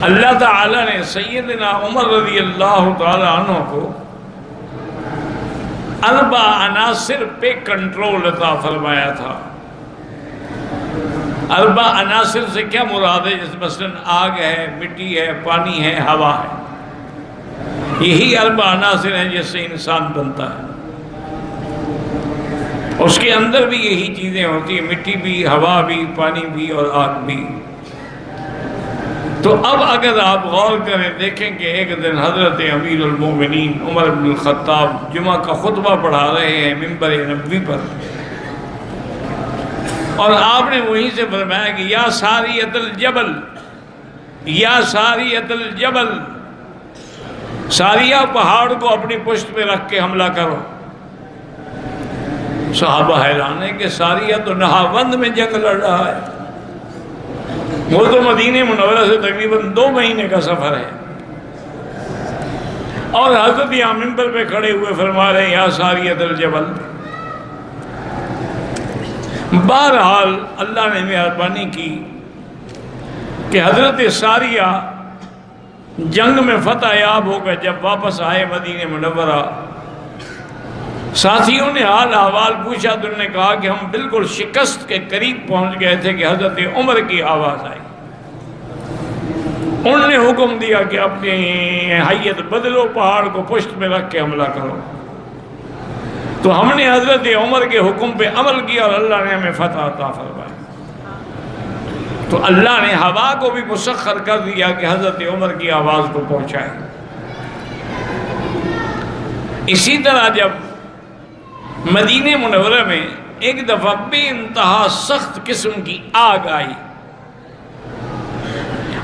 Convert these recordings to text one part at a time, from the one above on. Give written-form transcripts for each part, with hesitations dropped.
اللہ تعالیٰ نے سیدنا عمر رضی اللہ تعالیٰ عنہ کو 4 عناصر پہ کنٹرول عطا فرمایا تھا۔ 4 عناصر سے کیا مراد ہے؟ جیسے مثلاً آگ ہے، مٹی ہے، پانی ہے، ہوا ہے۔ یہی 4 عناصر ہیں جس سے انسان بنتا ہے۔ اس کے اندر بھی یہی چیزیں ہوتی ہیں، مٹی بھی، ہوا بھی، پانی بھی اور آگ بھی۔ تو اب اگر آپ غور کریں دیکھیں کہ ایک دن حضرت امیر المومنین عمر بن الخطاب جمعہ کا خطبہ پڑھا رہے ہیں منبر نبوی پر، اور آپ نے وہیں سے فرمایا کہ یا ساریۃ الجبل، یا ساریۃ الجبل، ساریہ پہاڑ کو اپنی پشت پہ رکھ کے حملہ کرو۔ صحابہ حیران ہیں کہ ساریہ تو نہاوند میں جنگ لڑ رہا ہے، وہ تو مدینہ منورہ سے تقریباً 2 مہینے کا سفر ہے، اور حضرت یہاں منبر پہ کھڑے ہوئے فرما رہے ہیں یا ساریۃ الجبل۔ بہرحال اللہ نے مہربانی کی کہ حضرت ساریہ جنگ میں فتح یاب ہو کر جب واپس آئے مدینہ منورہ، ساتھیوں نے حال احوال پوچھا تو انہوں نے کہا کہ ہم بالکل شکست کے قریب پہنچ گئے تھے کہ حضرت عمر کی آواز آئی۔ انہوں نے حکم دیا کہ اپنی حیت بدلو، پہاڑ کو پشت میں رکھ کے حملہ کرو۔ تو ہم نے حضرت عمر کے حکم پہ عمل کیا اور اللہ نے ہمیں فتح عطا فرمائی۔ تو اللہ نے ہوا کو بھی مسخر کر دیا کہ حضرت عمر کی آواز کو پہنچائے۔ اسی طرح جب مدینہ منورہ میں ایک دفعہ بے انتہا سخت قسم کی آگ آئی،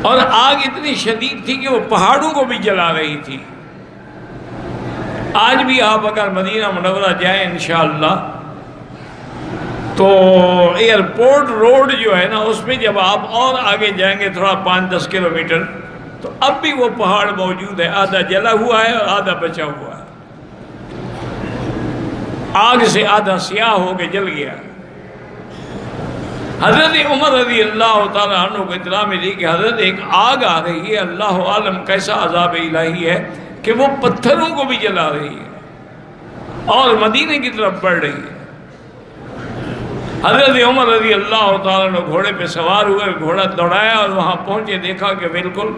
اور آگ اتنی شدید تھی کہ وہ پہاڑوں کو بھی جلا رہی تھی۔ آج بھی آپ اگر مدینہ منورہ جائیں انشاءاللہ تو ایئرپورٹ روڈ جو ہے نا، اس میں جب آپ اور آگے جائیں گے تھوڑا 5-10 کلومیٹر تو اب بھی وہ پہاڑ موجود ہے، آدھا جلا ہوا ہے اور آدھا بچا ہوا ہے۔ آگ سے آدھا سیاہ ہو کے جل گیا۔ حضرت عمر رضی اللہ تعالیٰ عنہ کو اطلاع ملی کہ حضرت ایک آگ آ رہی ہے، اللہ عالم کیسا عذاب الہی ہے کہ وہ پتھروں کو بھی جلا رہی ہے اور مدینے کی طرف بڑھ رہی ہے۔ حضرت عمر رضی اللہ تعالیٰ عنہ گھوڑے پہ سوار ہوئے، گھوڑا دوڑایا اور وہاں پہنچے، دیکھا کہ بالکل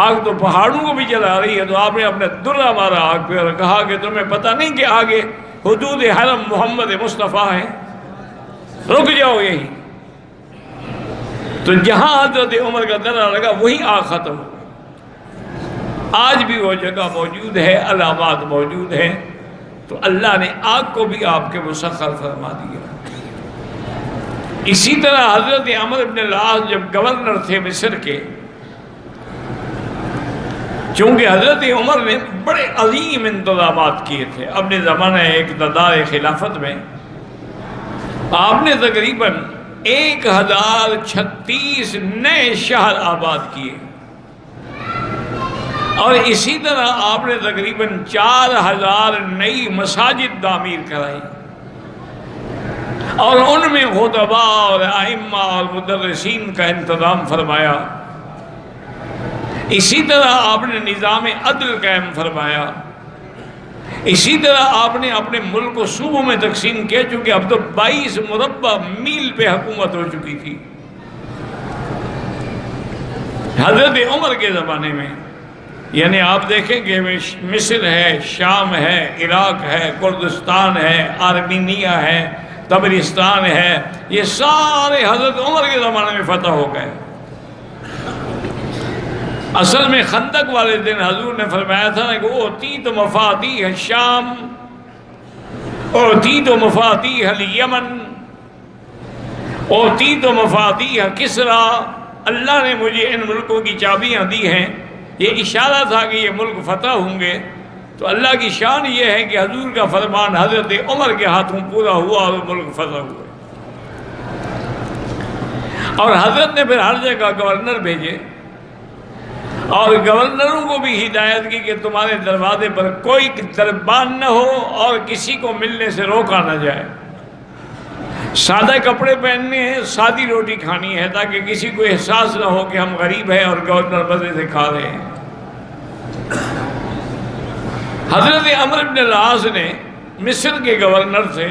آگ تو پہاڑوں کو بھی جلا رہی ہے۔ تو آپ نے اپنے درہ مارا آگ پہ اور کہا کہ تمہیں پتہ نہیں کہ آگے حدود حرم محمد مصطفیٰ ہے، رک جاؤ یہیں۔ تو جہاں حضرت عمر کا درہ لگا وہیں آگ ختم ہو گئی۔ آج بھی وہ جگہ موجود ہے، علامات موجود ہیں۔ تو اللہ نے آگ کو بھی آپ کے مسخر فرما دیا۔ اسی طرح حضرت عمرو بن العاص جب گورنر تھے مصر کے، چونکہ حضرت عمر نے بڑے عظیم انتظامات کیے تھے اپنے زمانہ اقتدار خلافت میں، آپ نے تقریباً 1036 نئے شہر آباد کیے، اور اسی طرح آپ نے تقریباً 4000 نئی مساجد تعمیر کرائی، اور ان میں خطباء اور ائمہ اور مدرسین کا انتظام فرمایا۔ اسی طرح آپ نے نظام عدل قائم فرمایا۔ اسی طرح آپ نے اپنے ملک کو صوبوں میں تقسیم کیا، چونکہ اب تو 22 مربع میل پہ حکومت ہو چکی تھی۔ حضرت عمر کے زمانے میں یعنی آپ دیکھیں کہ مصر ہے، شام ہے، عراق ہے، کردستان ہے، آرمینیا ہے، تبرستان ہے، یہ سارے حضرت عمر کے زمانے میں فتح ہو گئے۔ اصل میں خندق والے دن حضور نے فرمایا تھا کہ اوتیت مفاتیح الشام، اوتیت مفاتیح الیمن، اوتیت مفاتیح کسریٰ، اللہ نے مجھے ان ملکوں کی چابیاں دی ہیں۔ یہ اشارہ تھا کہ یہ ملک فتح ہوں گے۔ تو اللہ کی شان یہ ہے کہ حضور کا فرمان حضرت عمر کے ہاتھوں پورا ہوا اور ملک فتح ہوئے، اور حضرت نے پھر ہر جگہ گورنر بھیجے، اور گورنروں کو بھی ہدایت کی کہ تمہارے دروازے پر کوئی دربان نہ ہو اور کسی کو ملنے سے روکا نہ جائے۔ سادہ کپڑے پہننے ہیں، سادی روٹی کھانی ہے، تاکہ کسی کو احساس نہ ہو کہ ہم غریب ہیں اور گورنر مزے سے کھا رہے ہیں۔ حضرت عمرو بن العاص نے مصر کے گورنر تھے،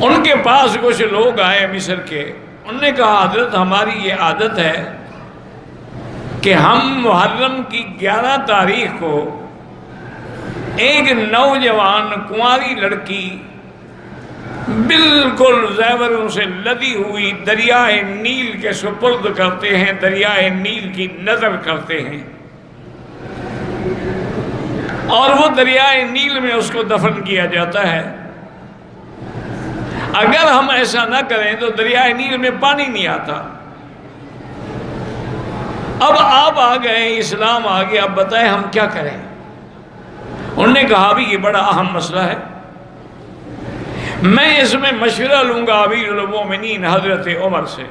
ان کے پاس کچھ لوگ آئے مصر کے، انہوں نے کہا حضرت ہماری یہ عادت ہے کہ ہم محرم کی 11 تاریخ کو ایک نوجوان کنواری لڑکی بالکل زیوروں سے لدی ہوئی دریائے نیل کے سپرد کرتے ہیں، دریائے نیل کی نظر کرتے ہیں، اور وہ دریائے نیل میں اس کو دفن کیا جاتا ہے۔ اگر ہم ایسا نہ کریں تو دریائے نیل میں پانی نہیں آتا۔ اب آپ آ گئے، اسلام آ گیا، اب بتائیں ہم کیا کریں؟ انہوں نے کہا بھی یہ بڑا اہم مسئلہ ہے، میں اس میں مشورہ لوں گا امیر المومنین حضرت عمر سے۔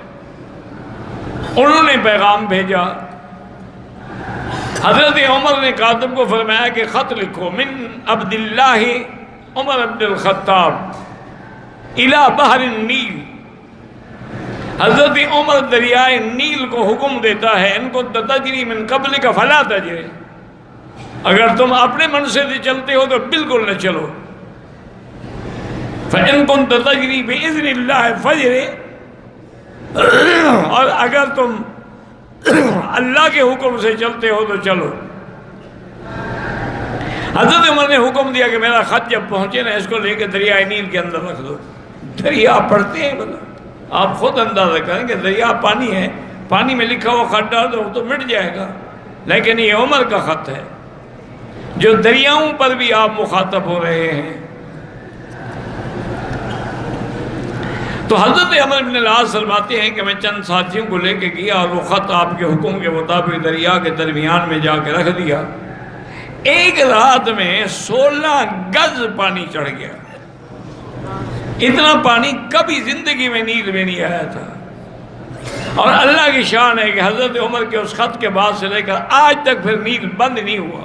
انہوں نے پیغام بھیجا، حضرت عمر نے کاتب کو فرمایا کہ خط لکھو، من عبداللہ عمر بن الخطاب الى بحر النیل۔ حضرت عمر دریائے نیل کو حکم دیتا ہے، ان کو تجری من قبلک فلا تجری، اگر تم اپنے منصے سے چلتے ہو تو بالکل نہ چلو، فَإِن كُنْتَ تَجْرِي بِإِذْنِ اللَّهِ فَجْرِ، اور اگر تم اللہ کے حکم سے چلتے ہو تو چلو۔ حضرت عمر نے حکم دیا کہ میرا خط جب پہنچے نا، اس کو لے کے دریائے نیل کے اندر رکھ دو۔ دریا پڑھتے ہیں بلا، آپ خود اندازہ کریں کہ دریا پانی ہے، پانی میں لکھا ہوا خط ڈال دو تو مٹ جائے گا، لیکن یہ عمر کا خط ہے جو دریاؤں پر بھی آپ مخاطب ہو رہے ہیں۔ تو حضرت عمر بن العاص فرماتے ہیں کہ میں چند ساتھیوں کو لے کے گیا اور وہ خط آپ کے حکم کے مطابق دریا کے درمیان میں جا کے رکھ دیا۔ ایک رات میں 16 گز پانی چڑھ گیا، اتنا پانی کبھی زندگی میں نیل میں نہیں آیا تھا۔ اور اللہ کی شان ہے کہ حضرت عمر کے اس خط کے بعد سے لے کر آج تک پھر نیل بند نہیں ہوا۔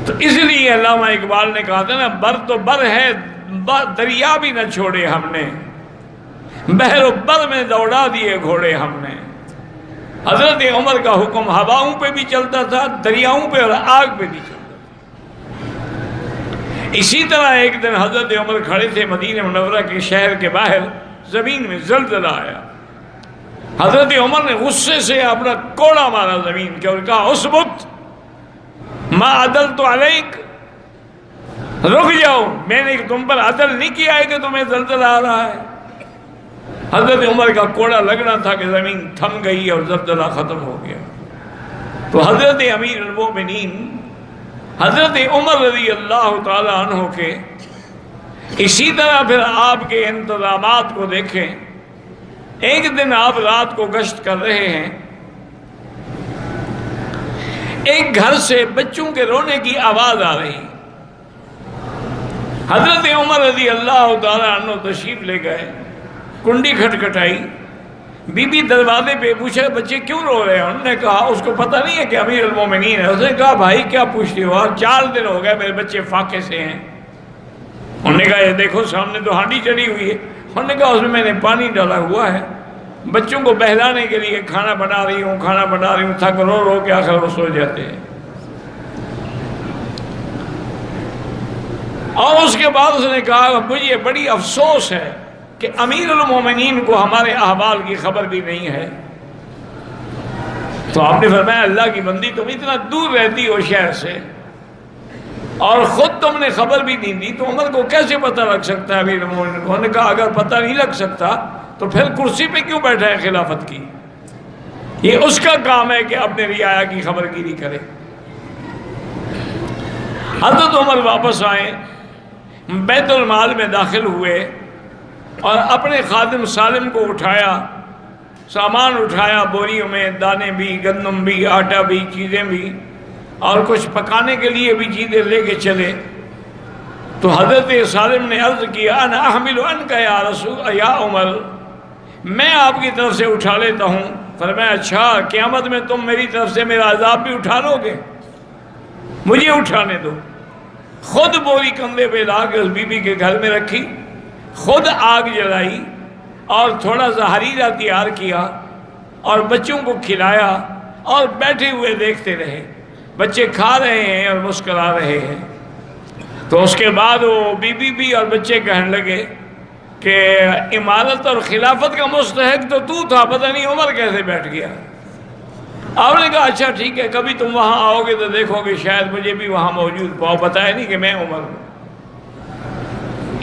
تو اس لیے علامہ اقبال نے کہا تھا نا، بر تو بر ہے دریا بھی نہ چھوڑے ہم نے، بحر و بر میں دوڑا دیے گھوڑے ہم نے۔ حضرت عمر کا حکم ہواؤں پہ بھی چلتا تھا، دریاؤں پہ اور آگ پہ بھی چلتا تھا۔ اسی طرح ایک دن حضرت عمر کھڑے تھے مدینہ منورہ کے شہر کے باہر، زمین میں زلزلہ آیا۔ حضرت عمر نے غصے سے اپنا کوڑا مارا زمین کے اور کہا اثبت ما عدلت علیک، رک جاؤ، میں نے تم پر عدل نہیں کیا ہے کہ تمہیں زلزلہ آ رہا ہے۔ حضرت عمر کا کوڑا لگنا تھا کہ زمین تھم گئی اور زلزلہ ختم ہو گیا۔ تو حضرت امیر المومنین حضرت عمر رضی اللہ تعالی عنہ کے اسی طرح پھر آپ کے انتظامات کو دیکھیں۔ ایک دن آپ رات کو گشت کر رہے ہیں، ایک گھر سے بچوں کے رونے کی آواز آ رہی۔ حضرت عمر رضی اللہ تعالیٰ عنہ تشریف لے گئے، کنڈی کھٹکھٹائی، بی بی دروازے پہ پوچھا بچے کیوں رو رہے ہیں؟ انہوں نے کہا اس کو پتہ نہیں ہے کہ امیر المومنین ہے۔ اس نے کہا بھائی کیا پوچھتے ہو، 4 دن ہو گئے میرے بچے فاقے سے ہیں۔ انہوں نے کہا یہ دیکھو سامنے تو ہانڈی چڑھی ہوئی ہے۔ انہوں نے کہا اس میں نے پانی ڈالا ہوا ہے، بچوں کو بہلانے کے لیے کھانا بنا رہی ہوں، تھک رو رو کے آخر وہ سو جاتے ہیں۔ اور اس کے بعد اس نے کہا مجھے بڑی افسوس ہے کہ امیر المومنین کو ہمارے احوال کی خبر بھی نہیں ہے۔ تو آپ نے فرمایا اللہ کی بندی تم اتنا دور رہتی ہو شہر سے اور خود تم نے خبر بھی نہیں دی، تو عمر کو کیسے پتہ لگ سکتا ہے امیر المومنین کو؟ انہوں نے کہا اگر پتہ نہیں لگ سکتا تو پھر کرسی پہ کیوں بیٹھا ہے خلافت کی؟ یہ اس کا کام ہے کہ اپنے رعایا کی خبر گیری کرے۔ حضرت عمر واپس آئے، بیت المال میں داخل ہوئے اور اپنے خادم سالم کو اٹھایا، سامان اٹھایا، بوریوں میں دانے بھی، گندم بھی، آٹا بھی، چیزیں بھی، اور کچھ پکانے کے لیے بھی چیزیں لے کے چلے۔ تو حضرت سالم نے عرض کیا انا احمل عنک یا رسول یا عمر، میں آپ کی طرف سے اٹھا لیتا ہوں۔ فرمایا اچھا، قیامت میں تم میری طرف سے میرا عذاب بھی اٹھا لو گے؟ مجھے اٹھانے دو۔ خود بوری کندھے پہ لا کے اس بی بی کے گھر میں رکھی، خود آگ جلائی اور تھوڑا سا حریرہ تیار کیا اور بچوں کو کھلایا اور بیٹھے ہوئے دیکھتے رہے، بچے کھا رہے ہیں اور مسکرا رہے ہیں۔ تو اس کے بعد وہ بی بی بھی اور بچے کہنے لگے کہ امارت اور خلافت کا مستحق تو تھا، پتہ نہیں عمر کیسے بیٹھ گیا۔ آپ نے کہا اچھا ٹھیک ہے، کبھی تم وہاں آؤ گے تو دیکھو گے شاید مجھے بھی وہاں موجود پاؤ، بتایا نہیں کہ میں عمر ہوں۔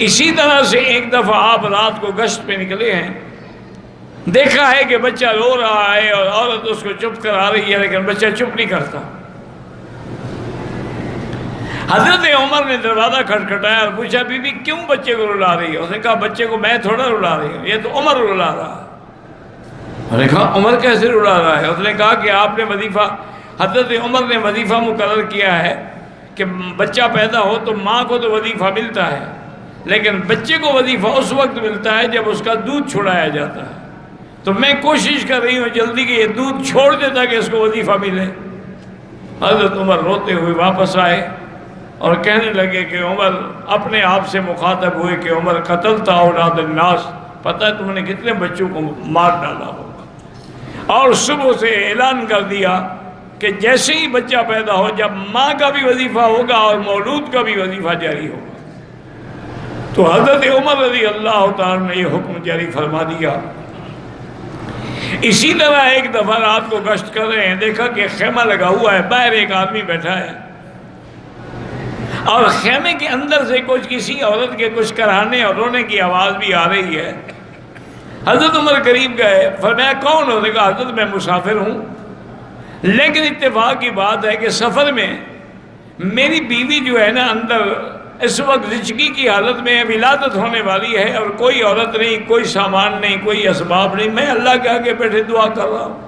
اسی طرح سے ایک دفعہ آپ رات کو گشت پہ نکلے ہیں، دیکھا ہے کہ بچہ رو رہا ہے اور عورت اس کو چپ کرا رہی ہے، لیکن بچہ چپ نہیں کرتا۔ حضرت عمر نے دروازہ کھٹکھٹایا اور پوچھا بی بی کیوں بچے کو رلا رہی ہے؟ اس نے کہا بچے کو میں تھوڑا رلا رہی ہوں، یہ تو عمر رلا رہا۔ اس نے کہا عمر کیسے رلا رہا ہے؟ اس نے کہا کہ آپ نے وظیفہ، حضرت عمر نے وظیفہ مقرر کیا ہے کہ بچہ پیدا ہو تو ماں کو تو وظیفہ ملتا ہے، لیکن بچے کو وظیفہ اس وقت ملتا ہے جب اس کا دودھ چھڑایا جاتا ہے، تو میں کوشش کر رہی ہوں جلدی کہ یہ دودھ چھوڑ دے تاکہ اس کو وظیفہ ملے۔ حضرت عمر روتے ہوئے واپس آئے اور کہنے لگے کہ عمر اپنے آپ سے مخاطب ہوئے کہ عمر قتلتا اولاد الناس، پتہ ہے تم نے کتنے بچوں کو مار ڈالا ہوگا۔ اور صبح سے اعلان کر دیا کہ جیسے ہی بچہ پیدا ہو، جب ماں کا بھی وظیفہ ہوگا اور مولود کا بھی وظیفہ جاری ہوگا۔ تو حضرت عمر رضی اللہ تعالیٰ نے یہ حکم جاری فرما دیا۔ اسی طرح ایک دفعہ رات کو گشت کر رہے ہیں، دیکھا کہ خیمہ لگا ہوا ہے، باہر ایک آدمی بیٹھا ہے اور خیمے کے اندر سے کسی عورت کے کچھ کرانے اور رونے کی آواز بھی آ رہی ہے۔ حضرت عمر قریب گئے، فرمایا کون ہو؟ نے کہا حضرت میں مسافر ہوں، لیکن اتفاق کی بات ہے کہ سفر میں میری بیوی جو ہے نا اندر اس وقت زچگی کی حالت میں ولادت ہونے والی ہے، اور کوئی عورت نہیں، کوئی سامان نہیں، کوئی اسباب نہیں، میں اللہ کے آگے بیٹھے دعا کر رہا ہوں۔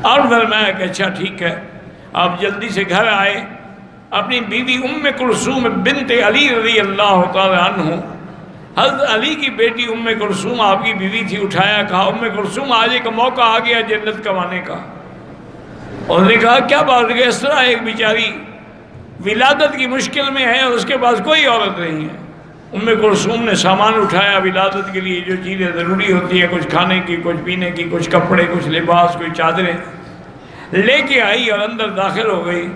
اور فرمایا کہ اچھا ٹھیک ہے۔ آپ جلدی سے گھر آئے، اپنی بیوی ام کلثوم بنت علی رضی اللہ تعالی عنہ، حضرت علی کی بیٹی ام کلثوم آپ کی بیوی تھی، اٹھایا، کہا ام کلثوم آج ایک موقع آ گیا جنت کمانے کا۔ اور نے کہا کیا بات ہے؟ اس طرح ایک بیچاری ولادت کی مشکل میں ہے اور اس کے پاس کوئی عورت نہیں ہے۔ ام کلثوم نے سامان اٹھایا ولادت کے لیے، جو چیزیں ضروری ہوتی ہیں، کچھ کھانے کی، کچھ پینے کی، کچھ کپڑے، کچھ لباس، کوئی چادریں لے کے آئی اور اندر داخل ہو گئی۔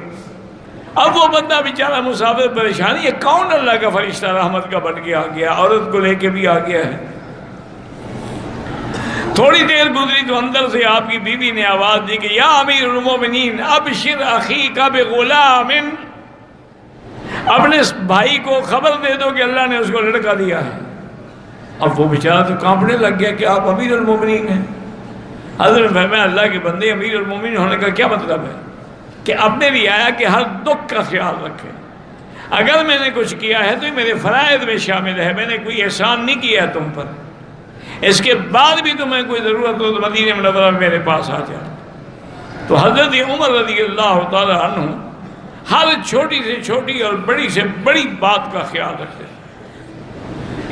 اب وہ بندہ بیچارہ مسافر پریشانی، یہ کون اللہ کا فرشتہ رحمت کا بن کے آ گیا، عورت کو لے کے بھی آ گیا ہے۔ تھوڑی دیر گزری تو اندر سے آپ کی بیوی نے آواز دی کہ یا امیر المومنین ابشر اخیک بغلام، اپنے بھائی کو خبر دے دو کہ اللہ نے اس کو لڑکا دیا ہے۔ اب وہ بیچارہ تو کانپنے لگ گیا کہ آپ امیر المومنین ہیں۔ حضرت فرمایا اللہ کے بندے، امیر المومنین ہونے کا کیا مطلب ہے؟ کہ اپنے بھی آیا کہ ہر دکھ کا خیال رکھے، اگر میں نے کچھ کیا ہے تو یہ میرے فرائض میں شامل ہے، میں نے کوئی احسان نہیں کیا ہے تم پر، اس کے بعد بھی تمہیں کوئی ضرورت ہو تو مدینہ منورہ میں میرے پاس آ جاؤ۔ تو حضرت عمر رضی اللہ تعالی عنہ ہر چھوٹی سے چھوٹی اور بڑی سے بڑی بات کا خیال رکھتے ہیں۔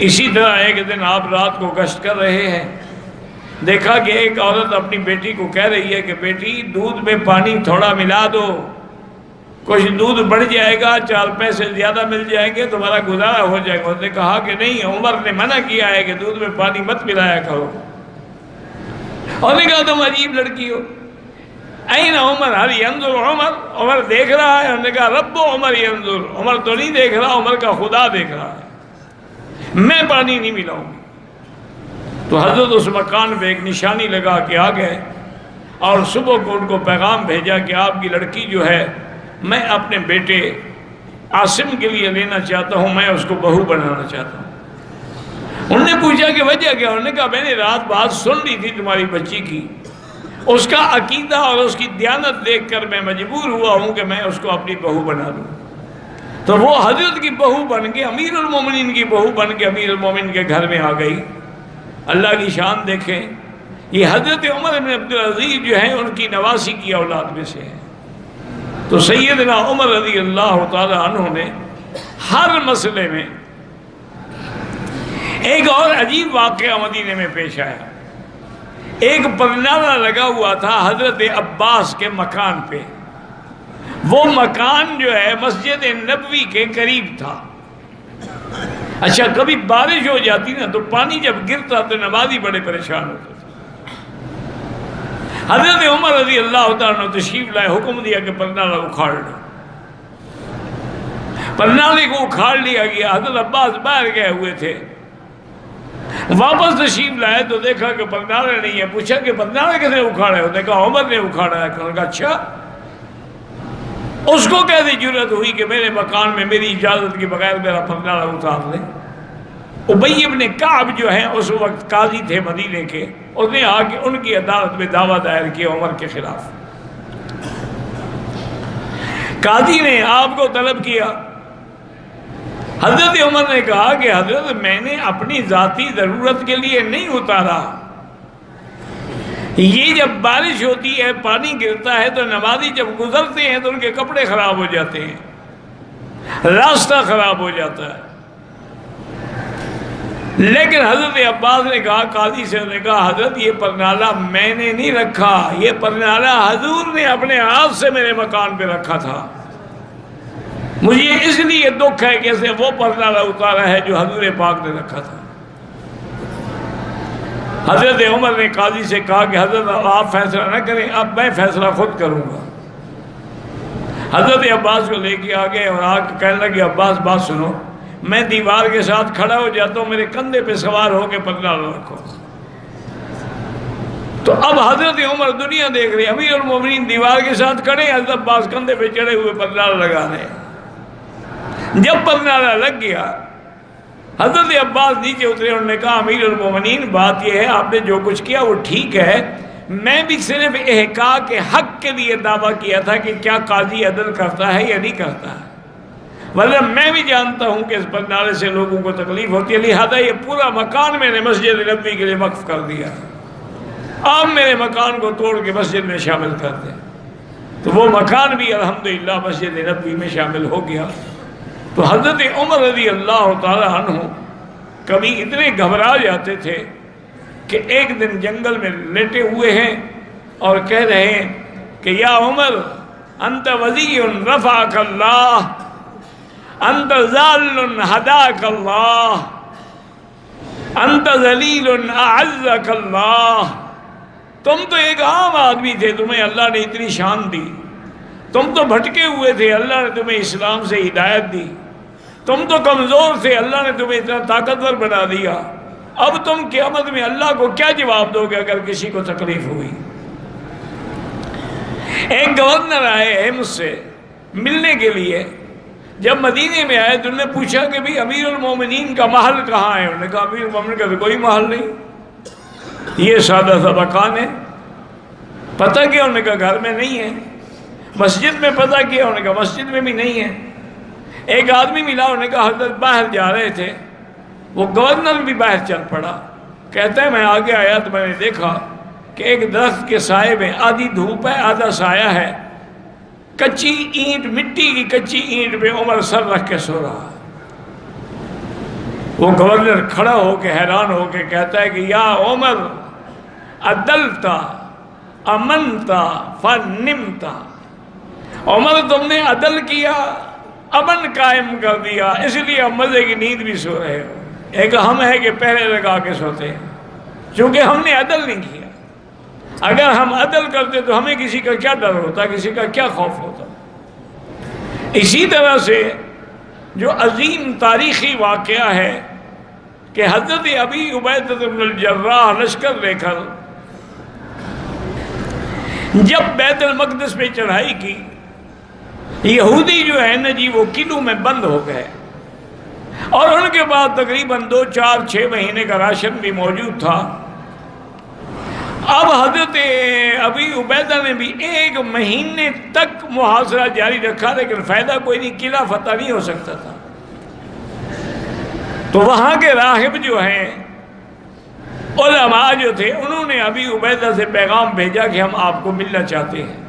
اسی طرح ایک دن آپ رات کو گشت کر رہے ہیں، دیکھا کہ ایک عورت اپنی بیٹی کو کہہ رہی ہے کہ بیٹی دودھ میں پانی تھوڑا ملا دو، کچھ دودھ بڑھ جائے گا، 4 پیسے زیادہ مل جائیں گے، تمہارا گزارا ہو جائے گا۔ اس نے کہا کہ نہیں، عمر نے منع کیا ہے کہ دودھ میں پانی مت ملایا کرو۔ اور نے کہا تم عجیب لڑکی ہو۔ این عمر هل ينظر عمر، عمر دیکھ رہا ہے؟ انہوں نے کہا رب عمر ينظر، عمر تو نہیں دیکھ رہا، عمر کا خدا دیکھ رہا ہے، میں پانی نہیں ملاؤں گی۔ تو حضرت اس مکان پہ ایک نشانی لگا کے آ گئے اور صبح کو ان کو پیغام بھیجا کہ آپ کی لڑکی جو ہے میں اپنے بیٹے عاصم کے لیے لینا چاہتا ہوں، میں اس کو بہو بنانا چاہتا ہوں۔ انہوں نے پوچھا کہ وجہ کیا؟ انہوں نے کہا میں نے رات بات سن لی تھی تمہاری بچی کی، اس کا عقیدہ اور اس کی دیانت دیکھ کر میں مجبور ہوا ہوں کہ میں اس کو اپنی بہو بنا دوں۔ تو وہ حضرت کی بہو بن کے، امیر المومنین کی بہو بن کے امیر المومنین کے گھر میں آ گئی۔ اللہ کی شان دیکھیں، یہ حضرت عمر بن عبدالعزیز جو ہیں ان کی نواسی کی اولاد میں سے ہیں۔ تو سیدنا عمر رضی اللہ تعالی عنہ نے ہر مسئلے میں ایک اور عجیب واقعہ مدینے میں پیش آیا۔ ایک پرنارہ لگا ہوا تھا حضرت عباس کے مکان پہ، وہ مکان جو ہے مسجد نبوی کے قریب تھا۔ اچھا کبھی بارش ہو جاتی نا تو پانی جب گرتا تو نمازی بڑے پریشان ہوتے تھے۔ حضرت عمر رضی اللہ تعالیٰ عنہ تشریف لائے، حکم دیا کہ پرنالہ اکھاڑ لو۔ پرنالے کو اکھاڑ لیا گیا۔ حضرت عباس باہر گئے ہوئے تھے، واپس تشریف لائے تو دیکھا کہ پرنالہ نہیں ہے۔ پوچھا کہ پرنالہ کس نے اکھاڑا ہے؟ انہوں نے کہا عمر نے اکھاڑا ہے۔ انہوں نے کہا اچھا، اس کو کیسے جرأت ہوئی کہ میرے مکان میں میری اجازت کے بغیر میرا پرنالہ اتار لے؟ ابی ابن کعب جو ہیں اس وقت قاضی تھے مدینے کے، اس نے آ کے ان کی عدالت میں دعویٰ دائر کیا عمر کے خلاف۔ قاضی نے آپ کو طلب کیا۔ حضرت عمر نے کہا کہ حضرت میں نے اپنی ذاتی ضرورت کے لیے نہیں اتارا، یہ جب بارش ہوتی ہے پانی گرتا ہے تو نمازی جب گزرتے ہیں تو ان کے کپڑے خراب ہو جاتے ہیں، راستہ خراب ہو جاتا ہے۔ لیکن حضرت عباس نے کہا، قاضی سے نے کہا حضرت یہ پرنالہ میں نے نہیں رکھا، یہ پرنالہ حضور نے اپنے ہاتھ سے میرے مکان پہ رکھا تھا، مجھے اس لیے دکھ ہے کہ اسے وہ پرنالہ اتارا ہے جو حضور پاک نے رکھا تھا۔ حضرت عمر نے قاضی سے کہا کہ حضرت آپ فیصلہ نہ کریں، اب میں فیصلہ خود کروں گا۔ حضرت عباس کو لے کے آگئے اور آ کے کہنے لگے عباس بات سنو، میں دیوار کے ساتھ کھڑا ہو جاتا ہوں، میرے کندھے پہ سوار ہو کے پرنالہ رکھو۔ تو اب حضرت عمر دنیا دیکھ رہے، امیر المومنین دیوار کے ساتھ کھڑے، حضرت عباس کندھے پہ چڑھے ہوئے پرنالہ لگا رہے۔ جب پرنالہ لگ گیا حضرت عباس نیچے اترے، انہوں نے کہا امیر المومنین بات یہ ہے آپ نے جو کچھ کیا وہ ٹھیک ہے، میں بھی صرف احقاق کے حق کے لیے دعویٰ کیا تھا کہ کیا قاضی عدل کرتا ہے یا نہیں کرتا ہے، ورنہ میں بھی جانتا ہوں کہ اس پرنالے سے لوگوں کو تکلیف ہوتی ہے، لہذا یہ پورا مکان میں نے مسجد نبوی کے لیے وقف کر دیا، آپ میرے مکان کو توڑ کے مسجد میں شامل کر دیں۔ تو وہ مکان بھی الحمدللہ مسجد نبوی میں شامل ہو گیا۔ تو حضرت عمر رضی اللہ تعالیٰ عنہ کبھی اتنے گھبرا جاتے تھے کہ ایک دن جنگل میں لیٹے ہوئے ہیں اور کہہ رہے ہیں کہ یا عمر انت وزی رفعک اللہ، انت ذال ہداک اللہ، انت ذلیل اعزک اللہ۔ تم تو ایک عام آدمی تھے، تمہیں اللہ نے اتنی شان دی، تم تو بھٹکے ہوئے تھے، اللہ نے تمہیں اسلام سے ہدایت دی، تم تو کمزور تھے، اللہ نے تمہیں اتنا طاقتور بنا دیا، اب تم قیامت میں اللہ کو کیا جواب دو گے اگر کسی کو تکلیف ہوئی؟ ایک گورنر آئے ہیں مجھ سے ملنے کے لیے، جب مدینے میں آئے تو انہوں نے پوچھا کہ بھی امیر المومنین کا محل کہاں ہے؟ انہوں نے کہا امیر المومنین کا تو کوئی محل نہیں، یہ سادہ سا مکان ہے۔ پتہ کیا؟ انہوں نے کہا گھر میں نہیں ہے۔ مسجد میں پتہ کیا؟ انہوں نے کہا مسجد میں بھی نہیں ہے۔ ایک آدمی ملا، انہوں نے کہا حضرت باہر جا رہے تھے، وہ گورنر بھی باہر چل پڑا، کہتا ہے میں آگے آیا تو میں نے دیکھا کہ ایک درخت کے سائے میں آدھی دھوپ ہے آدھا سایہ ہے، کچی اینٹ، مٹی کی کچی اینٹ پہ عمر سر رکھ کے سو رہا۔ وہ گورنر کھڑا ہو کے حیران ہو کے کہتا ہے کہ یا عمر عدلتا امنتا فنمتا، عمر تم نے عدل کیا، امن قائم کر دیا، اس لیے ہم مزے کی نیند بھی سو رہے ہو۔ ایک ہم ہے کہ پہرے لگا کے سوتے ہیں، چونکہ ہم نے عدل نہیں کیا۔ اگر ہم عدل کرتے تو ہمیں کسی کا کیا ڈر ہوتا، کسی کا کیا خوف ہوتا۔ اسی طرح سے جو عظیم تاریخی واقعہ ہے کہ حضرت ابی عبیدہ بن الجراح لشکر لے کر جب بیت المقدس پہ چڑھائی کی، یہودی جو ہے نا جی وہ قلعوں میں بند ہو گئے، اور ان کے بعد تقریباً 2 4 6 مہینے کا راشن بھی موجود تھا۔ اب حضرت ابی عبیدہ نے بھی 1 مہینے تک محاصرہ جاری رکھا، لیکن فائدہ کوئی نہیں، قلعہ فتح نہیں ہو سکتا تھا۔ تو وہاں کے راہب جو ہیں، علماء جو تھے، انہوں نے ابی عبیدہ سے پیغام بھیجا کہ ہم آپ کو ملنا چاہتے ہیں۔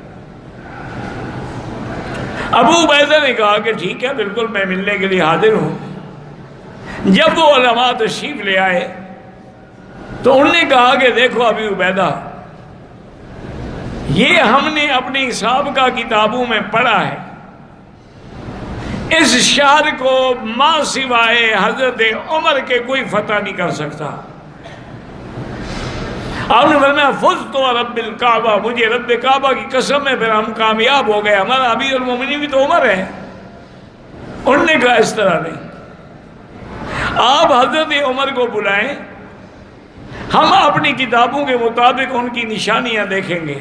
ابو عبیدہ نے کہا کہ ٹھیک ہے، بالکل میں ملنے کے لیے حاضر ہوں۔ جب وہ علماء تشریف لے آئے تو انہوں نے کہا کہ دیکھو ابی عبیدہ، یہ ہم نے اپنی سابقہ کتابوں میں پڑھا ہے اس شہر کو ماں سوائے حضرت عمر کے کوئی فتح نہیں کر سکتا۔ آپ نے فرمایا فزت ورب الکعبہ، مجھے رب کعبہ کی قسم ہے پھر ہم کامیاب ہو گئے، ہمارا امیر المومنین بھی تو عمر ہے۔ انہوں نے کہا اس طرح نہیں، آپ حضرت عمر کو بلائیں، ہم اپنی کتابوں کے مطابق ان کی نشانیاں دیکھیں گے،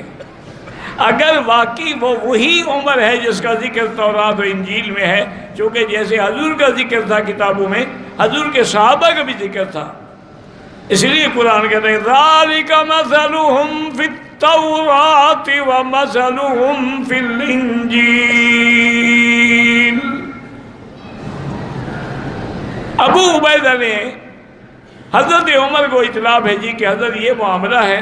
اگر واقعی وہ وہی عمر ہے جس کا ذکر تورات و انجیل میں ہے، چونکہ جیسے حضور کا ذکر تھا کتابوں میں، حضور کے صحابہ کا بھی ذکر تھا، اس لیے قرآن کہتے ہیں ذَلِكَ مَثَلُهُمْ فِي التَّوْرَاةِ وَمَثَلُهُمْ فِي الْإِنجِيلِ۔ ابو عبیدہ نے حضرت عمر کو اطلاع بھیجی کہ حضرت یہ معاملہ ہے،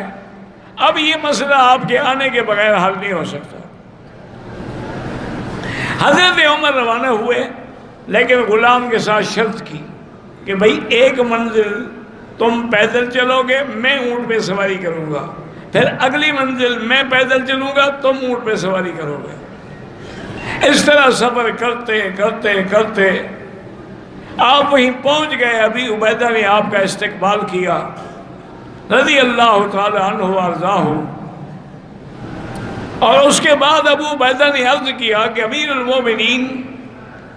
اب یہ مسئلہ آپ کے آنے کے بغیر حل نہیں ہو سکتا۔ حضرت عمر روانہ ہوئے، لیکن غلام کے ساتھ شرط کی کہ بھئی ایک منزل تم پیدل چلو گے، میں اونٹ پہ سواری کروں گا، پھر اگلی منزل میں پیدل چلوں گا، تم اونٹ پہ سواری کرو گے۔ اس طرح سفر کرتے کرتے کرتے آپ وہیں پہنچ گئے۔ ابی عبیدہ نے آپ کا استقبال کیا رضی اللہ تعالی عنہ وارضاہ، اور اس کے بعد ابو عبیدہ نے عرض کیا کہ امیر المومنین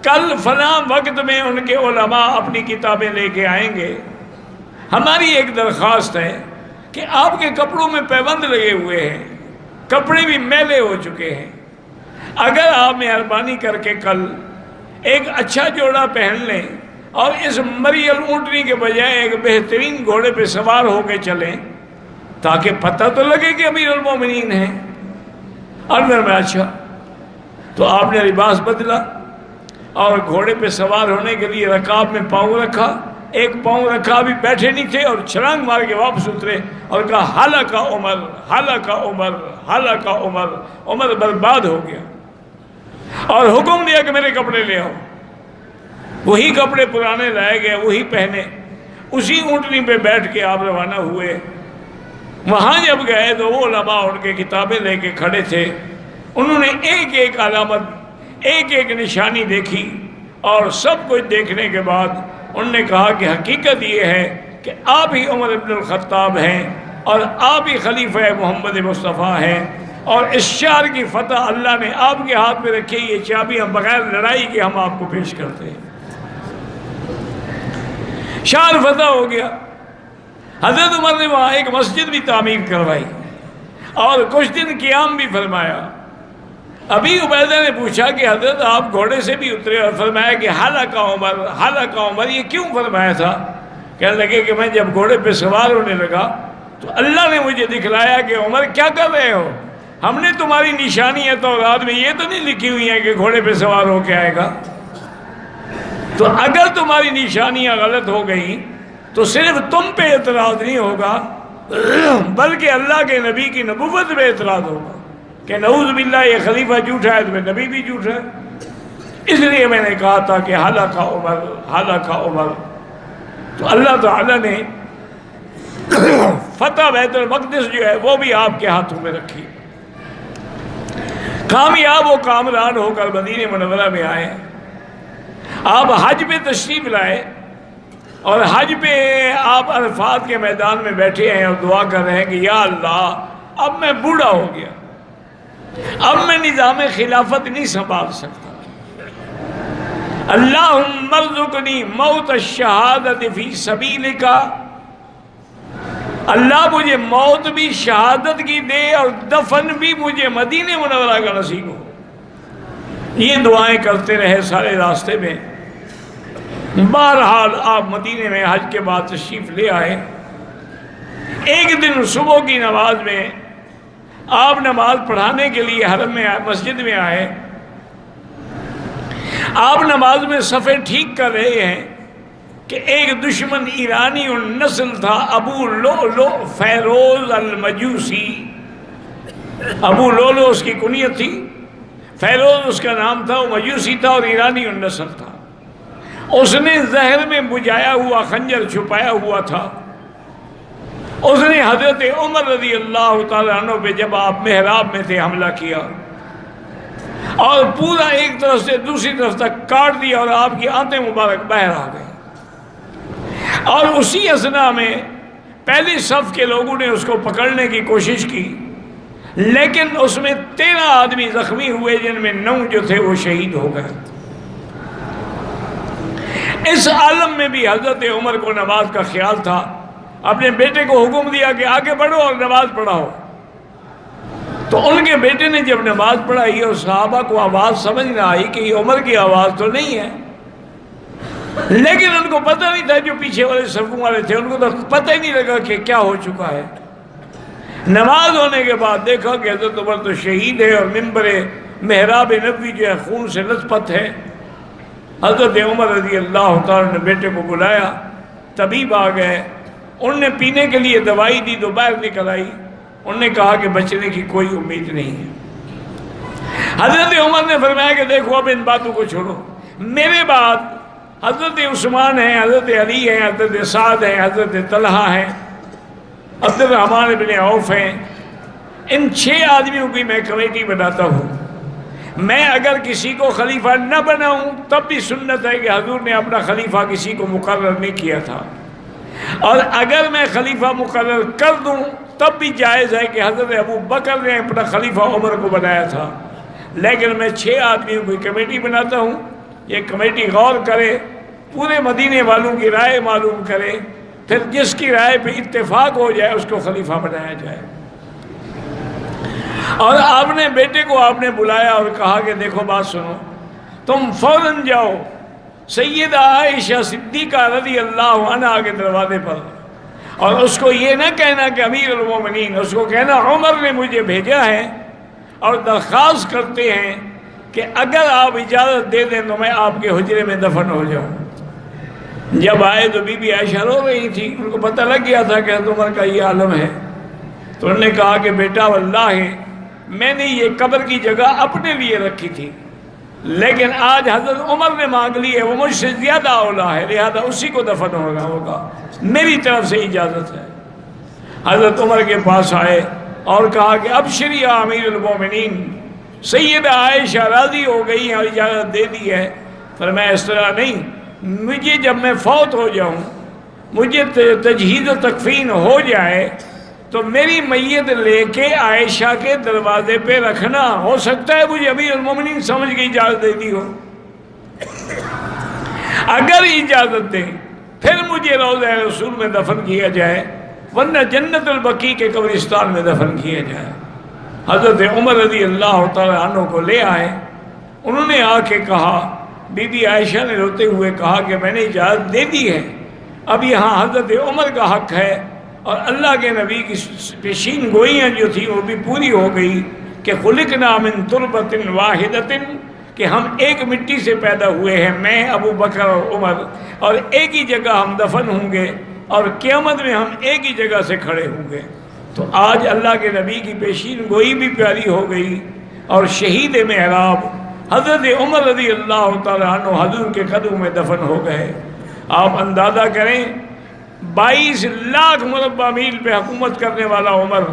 کل فلاں وقت میں ان کے علماء اپنی کتابیں لے کے آئیں گے، ہماری ایک درخواست ہے کہ آپ کے کپڑوں میں پیبند لگے ہوئے ہیں، کپڑے بھی میلے ہو چکے ہیں، اگر آپ مہربانی کر کے کل ایک اچھا جوڑا پہن لیں اور اس مریل اونٹنی کے بجائے ایک بہترین گھوڑے پہ سوار ہو کے چلیں تاکہ پتہ تو لگے کہ امیر المومنین ہیں۔ اور میں اچھا، تو آپ نے لباس بدلا اور گھوڑے پہ سوار ہونے کے لیے رکاب میں پاؤں رکھا، ایک پاؤں رکھا، بھی بیٹھے نہیں تھے، اور چھلانگ مار کے واپس اترے اور کہا ہلاک عمر، ہلاک عمر، ہلاک عمر، عمر برباد ہو گیا، اور حکم دیا کہ میرے کپڑے لے آؤ۔ وہی کپڑے پرانے لائے گئے، وہی پہنے، اسی اونٹنی پہ بیٹھ کے آپ روانہ ہوئے۔ وہاں جب گئے تو وہ علماء ان کے کتابیں لے کے کھڑے تھے، انہوں نے ایک ایک علامت، ایک ایک نشانی دیکھی، اور سب کچھ دیکھنے کے بعد انہوں نے کہا کہ حقیقت یہ ہے کہ آپ ہی عمر ابن الخطاب ہیں اور آپ ہی خلیفہ محمد مصطفیٰ ہیں، اور اس شہر کی فتح اللہ نے آپ کے ہاتھ میں رکھی، یہ چابی ہم بغیر لڑائی کے ہم آپ کو پیش کرتے ہیں۔ شہر فتح ہو گیا۔ حضرت عمر نے وہاں ایک مسجد بھی تعمیر کروائی اور کچھ دن قیام بھی فرمایا۔ ابی عبیدہ نے پوچھا کہ حضرت آپ گھوڑے سے بھی اترے، اور فرمایا کہ ہلاک عمر، ہلاک عمر، یہ کیوں فرمایا تھا؟ کہنے لگے کہ میں جب گھوڑے پہ سوار ہونے لگا تو اللہ نے مجھے دکھلایا کہ عمر کیا کر رہے ہو، ہم نے تمہاری نشانیاں تورات میں یہ تو نہیں لکھی ہوئی ہیں کہ گھوڑے پہ سوار ہو کے آئے گا، تو اگر تمہاری نشانیاں غلط ہو گئیں تو صرف تم پہ اعتراض نہیں ہوگا بلکہ اللہ کے نبی کی نبوت پہ اعتراض ہوگا کہ نعوذ باللہ یہ خلیفہ جھوٹا ہے تو پھر نبی بھی جھوٹا ہے۔ اس لیے میں نے کہا تھا کہ ہلاک عمر، ہلاک عمر۔ تو اللہ تعالیٰ نے فتح بیت المقدس جو ہے وہ بھی آپ کے ہاتھوں میں رکھی، کامیاب و کامران ہو کر مدینہ منورہ میں آئے۔ آپ حج پہ تشریف لائے، اور حج پہ آپ عرفات کے میدان میں بیٹھے ہیں اور دعا کر رہے ہیں کہ یا اللہ اب میں بوڑھا ہو گیا، اب میں نظام خلافت نہیں سنبھال سکتا، اللہم ارزقنی موت الشہادت فی سبیلک، اللہ مجھے موت بھی شہادت کی دے اور دفن بھی مجھے مدینہ منورہ کا نصیب ہو۔ یہ دعائیں کرتے رہے سارے راستے میں۔ بہرحال آپ مدینے میں حج کے بعد تشریف لے آئے۔ ایک دن صبح کی نماز میں آپ نماز پڑھانے کے لیے حرم میں مسجد میں آئے، آپ نماز میں صفیں ٹھیک کر رہے ہیں کہ ایک دشمن ایرانی النسل تھا، ابو لؤلؤ فیروز المجوسی، ابو لؤلؤ اس کی کنیت تھی، فیروز اس کا نام تھا، وہ مجوسی تھا اور ایرانی النسل تھا۔ اس نے زہر میں بجھایا ہوا خنجر چھپایا ہوا تھا، اس نے حضرت عمر رضی اللہ تعالیٰ عنہ پہ جب آپ محراب میں تھے حملہ کیا، اور پورا ایک طرف سے دوسری طرف تک کاٹ دیا اور آپ کی آنتیں مبارک باہر آ گئی. اور اسی اثنا میں پہلی صف کے لوگوں نے اس کو پکڑنے کی کوشش کی، لیکن اس میں 13 آدمی زخمی ہوئے، جن میں 9 جو تھے وہ شہید ہو گئے. اس عالم میں بھی حضرت عمر کو نماز کا خیال تھا. اپنے بیٹے کو حکم دیا کہ آگے بڑھو اور نماز پڑھاؤ. تو ان کے بیٹے نے جب نماز پڑھائی اور صحابہ کو آواز سمجھ نہ آئی کہ یہ عمر کی آواز تو نہیں ہے، لیکن ان کو پتہ نہیں تھا، جو پیچھے والے صفوں والے تھے ان کو تو پتہ ہی نہیں لگا کہ کیا ہو چکا ہے. نماز ہونے کے بعد دیکھا کہ حضرت عمر تو شہید ہے اور منبر محراب نبوی جو ہے خون سے لت پت ہے. حضرت عمر رضی اللہ تعالیٰ نے بیٹے کو بلایا، طبیب آ گئے، ان نے پینے کے لیے دوائی دی تو باہر نکل آئی. انہوں نے کہا کہ بچنے کی کوئی امید نہیں ہے. حضرت عمر نے فرمایا کہ دیکھو اب ان باتوں کو چھوڑو، میرے بعد حضرت عثمان ہیں، حضرت علی ہیں، حضرت سعد ہیں، حضرت طلحہ ہیں، عبد الرحمن بن عوف ہیں. ان 6 آدمیوں کی میں کمیٹی بناتا ہوں. میں اگر کسی کو خلیفہ نہ بناؤں تب بھی سنت ہے کہ حضور نے اپنا خلیفہ کسی کو مقرر نہیں کیا تھا، اور اگر میں خلیفہ مقرر کر دوں تب بھی جائز ہے کہ حضرت ابو بکر نے اپنا خلیفہ عمر کو بنایا تھا. لیکن میں 6 آدمیوں کی کمیٹی بناتا ہوں. یہ کمیٹی غور کرے، پورے مدینے والوں کی رائے معلوم کرے، پھر جس کی رائے پہ اتفاق ہو جائے اس کو خلیفہ بنایا جائے. اور آپ نے بیٹے کو آپ نے بلایا اور کہا کہ دیکھو بات سنو، تم فوراً جاؤ سیدہ عائشہ صدیقہ رضی اللہ عنہا کے دروازے پر، اور اس کو یہ نہ کہنا کہ امیر المومنین، اس کو کہنا عمر نے مجھے بھیجا ہے اور درخواست کرتے ہیں کہ اگر آپ اجازت دے دیں تو میں آپ کے حجرے میں دفن ہو جاؤں. جب آئے تو بی بی عائشہ رو رہی تھی، ان کو پتہ لگ گیا تھا کہ حضرت عمر کا یہ عالم ہے. تو انہوں نے کہا کہ بیٹا واللہ میں نے یہ قبر کی جگہ اپنے لیے رکھی تھی، لیکن آج حضرت عمر نے مانگ لی ہے، وہ مجھ سے زیادہ اولا ہے، لہذا اسی کو دفن ہوگا، میری طرف سے اجازت ہے. حضرت عمر کے پاس آئے اور کہا کہ ابشری یا امیر المومنین، سیدہ عائشہ راضی ہو گئی ہیں اور اجازت دے دی ہے. فرمایا اس طرح نہیں، مجھے جب میں فوت ہو جاؤں، مجھے تجہیز و تکفین ہو جائے تو میری میت لے کے عائشہ کے دروازے پہ رکھنا. ہو سکتا ہے مجھے امیر المومنین سمجھ کے اجازت دے دی ہو. اگر اجازت دیں پھر مجھے روضہ رسول میں دفن کیا جائے، ورنہ جنت البقیع کے قبرستان میں دفن کیا جائے. حضرت عمر رضی اللہ تعالیٰ عنہ کو لے آئے. انہوں نے آ کے کہا، بی بی عائشہ نے روتے ہوئے کہا کہ میں نے اجازت دے دی ہے، اب یہاں حضرت عمر کا حق ہے، اور اللہ کے نبی کی پیشین گوئیاں جو تھی وہ بھی پوری ہو گئی کہ خلقنا من تربۃ واحدۃ، کہ ہم ایک مٹی سے پیدا ہوئے ہیں، میں، ابو بکر اور عمر، اور ایک ہی جگہ ہم دفن ہوں گے اور قیامت میں ہم ایک ہی جگہ سے کھڑے ہوں گے. تو آج اللہ کے نبی کی پیشین گوئی بھی پیاری ہو گئی، اور شہید محراب حضرت عمر رضی اللہ تعالیٰ عنہ حضور کے قدموں میں دفن ہو گئے. آپ اندازہ کریں 22 لاکھ مربع میل پہ حکومت کرنے والا عمر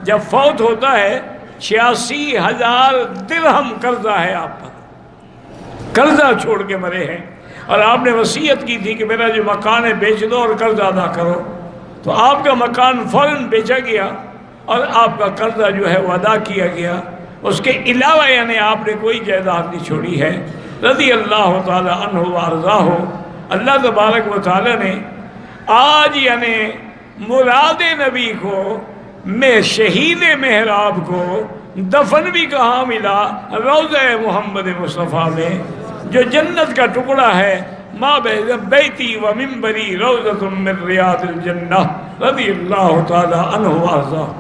جب فوت ہوتا ہے 86,000 درہم قرضہ ہے آپ پر، قرضہ چھوڑ کے مرے ہیں. اور آپ نے وصیت کی تھی کہ میرا جو مکان ہے بیچ دو اور قرض ادا کرو. تو آپ کا مکان فوراً بیچا گیا اور آپ کا قرضہ جو ہے وہ ادا کیا گیا. اس کے علاوہ یعنی آپ نے کوئی جائیداد نہیں چھوڑی ہے. رضی اللہ تعالی عنہ وارضاہ. اللہ تبارک و تعالی نے آج یعنی مراد نبی کو میں شہید محراب کو دفن بھی کہاں ملا؟ روضہ محمد مصطفیٰ میں، جو جنت کا ٹکڑا ہے. ما بیتی و منبری روضۃ من ریاض الجنہ. رضی اللہ تعالی عنہ وارضاہ.